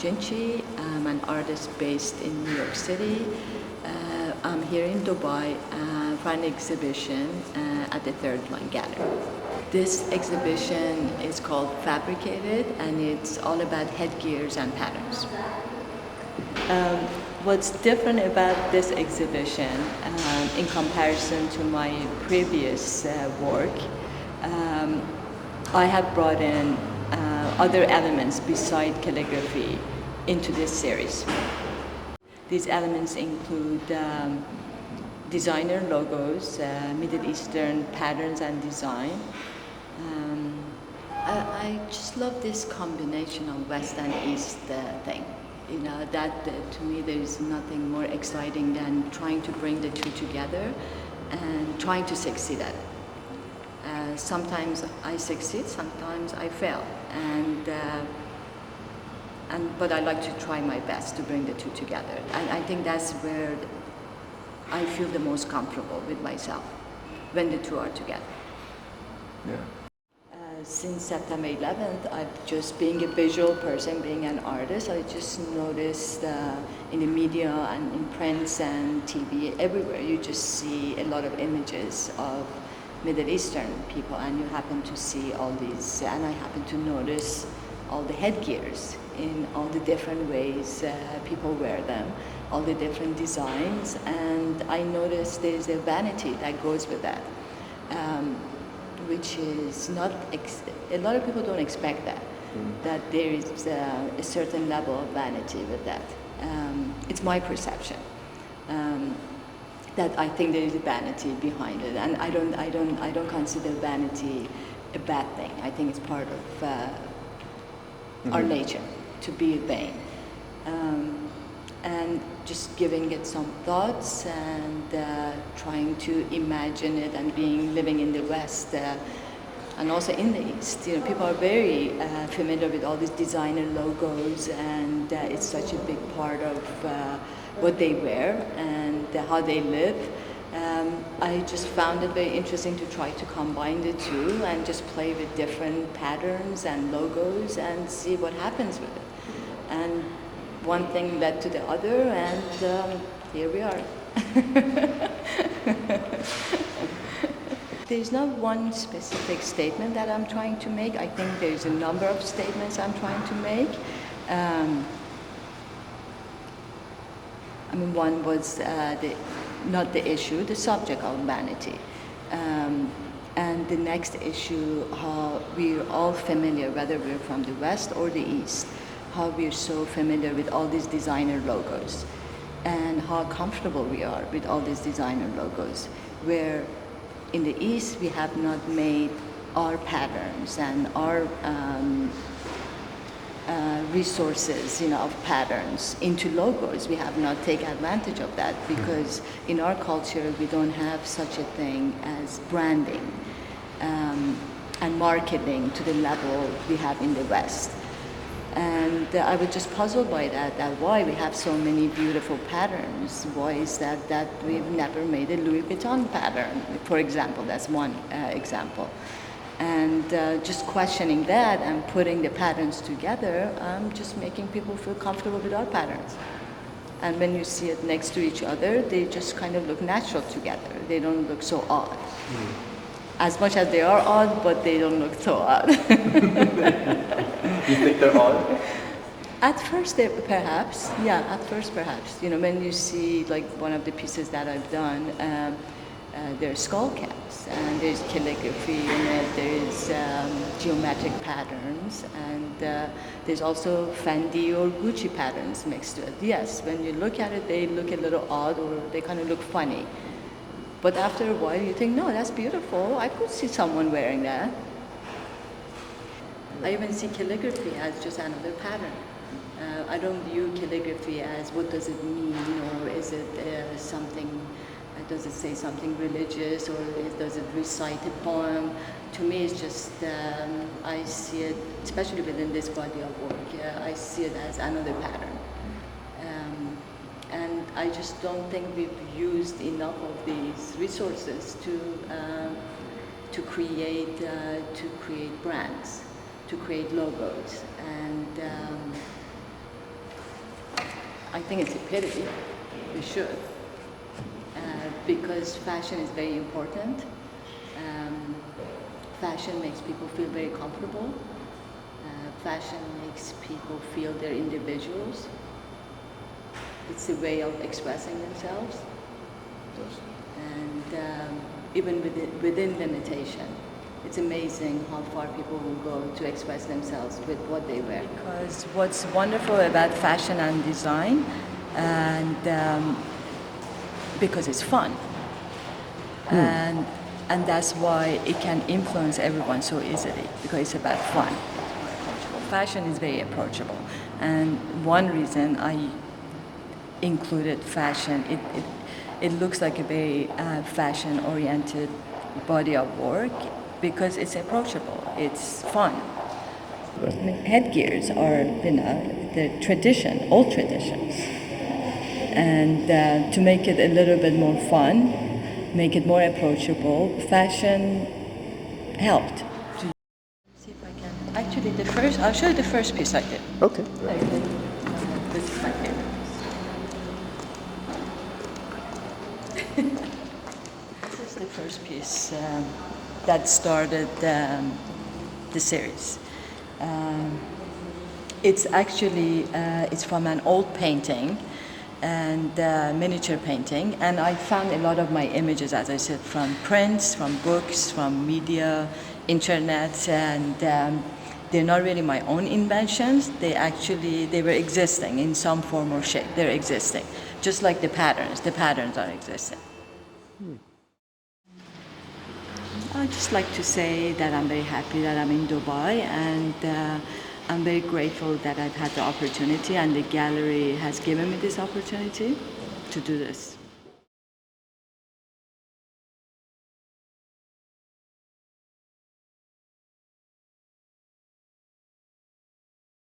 Jinchi. I'm an artist based in New York City. I'm here in Dubai for an exhibition at the Third Line Gallery. This exhibition is called Fabricated, and it's all about headgears and patterns. What's different about this exhibition in comparison to my previous work, I have brought in other elements beside calligraphy into this series. These elements include designer logos, Middle Eastern patterns and design. I just love this combination of West and East thing. You know, that to me there is nothing more exciting than trying to bring the two together and trying to succeed at it. Sometimes I succeed, sometimes I fail, but I like to try my best to bring the two together. And I think that's where I feel the most comfortable with myself, when the two are together. Yeah. Since September 11th, I've just being a visual person, being an artist, I just noticed in the media and in prints and TV, everywhere, you just see a lot of images of Middle Eastern people, and you happen to see all these, and I happen to notice all the headgears in all the different ways people wear them, all the different designs, and I noticed there's a vanity that goes with that. Which is not, a lot of people don't expect that, that there is a certain level of vanity with that. It's my perception that I think there is a vanity behind it, and I don't consider vanity a bad thing. I think it's part of our nature to be vain. And just giving it some thoughts and trying to imagine it, and living in the West and also in the East. You know, people are very familiar with all these designer logos, and it's such a big part of what they wear and how they live. I just found it very interesting to try to combine the two and just play with different patterns and logos and see what happens with it. And one thing led to the other, and here we are. There's not one specific statement that I'm trying to make. I think there's a number of statements I'm trying to make. I mean, one was not the issue, the subject of vanity. And the next issue, how we're all familiar, whether we're from the West or the East, how we're so familiar with all these designer logos, and how comfortable we are with all these designer logos, where in the East we have not made our patterns and our resources, you know, of patterns into logos. We have not taken advantage of that because in our culture we don't have such a thing as branding and marketing to the level we have in the West. And I was just puzzled by that why we have so many beautiful patterns. Why is that we've never made a Louis Vuitton pattern, for example? That's one example. And just questioning that and putting the patterns together, just making people feel comfortable with our patterns. And when you see it next to each other, they just kind of look natural together. They don't look so odd. As much as they are odd, but they don't look so odd. You think they're odd? At first, perhaps. Yeah, at first, perhaps. You know, when you see, like, one of the pieces that I've done, there's skull caps, and there's calligraphy in it, there's geometric patterns, and there's also Fendi or Gucci patterns mixed to it. Yes, when you look at it, they look a little odd, or they kind of look funny. But after a while, you think, no, that's beautiful. I could see someone wearing that. I even see calligraphy as just another pattern. I don't view calligraphy as what does it mean, or is it something, does it say something religious, or does it recite a poem? To me, it's just, I see it, especially within this body of work, I see it as another pattern. And I just don't think we've used enough of these resources to create to create brands, to create logos, and I think it's a pity. We should. Because fashion is very important. Fashion makes people feel very comfortable. Fashion makes people feel they're individuals. It's a way of expressing themselves. And even within limitation, it's amazing how far people will go to express themselves with what they wear. Because what's wonderful about fashion and design, and because it's fun, and that's why it can influence everyone so easily, because it's about fun. Fashion is very approachable, and one reason I included fashion, it looks like a very fashion-oriented body of work because it's approachable, it's fun. I mean, headgears are, the tradition, old traditions. And to make it a little bit more fun, make it more approachable, fashion helped. See if I can. Actually, I'll show you the first piece I did. Okay. This is my favorite. This is the first piece that started the series. It's actually it's from an old painting and miniature painting, and I found a lot of my images, as I said, from prints, from books, from media, internet, and they're not really my own inventions. They were existing in some form or shape. They're existing, just like the patterns. The patterns are existing. I'd just like to say that I'm very happy that I'm in Dubai, and I'm very grateful that I've had the opportunity and the gallery has given me this opportunity to do this.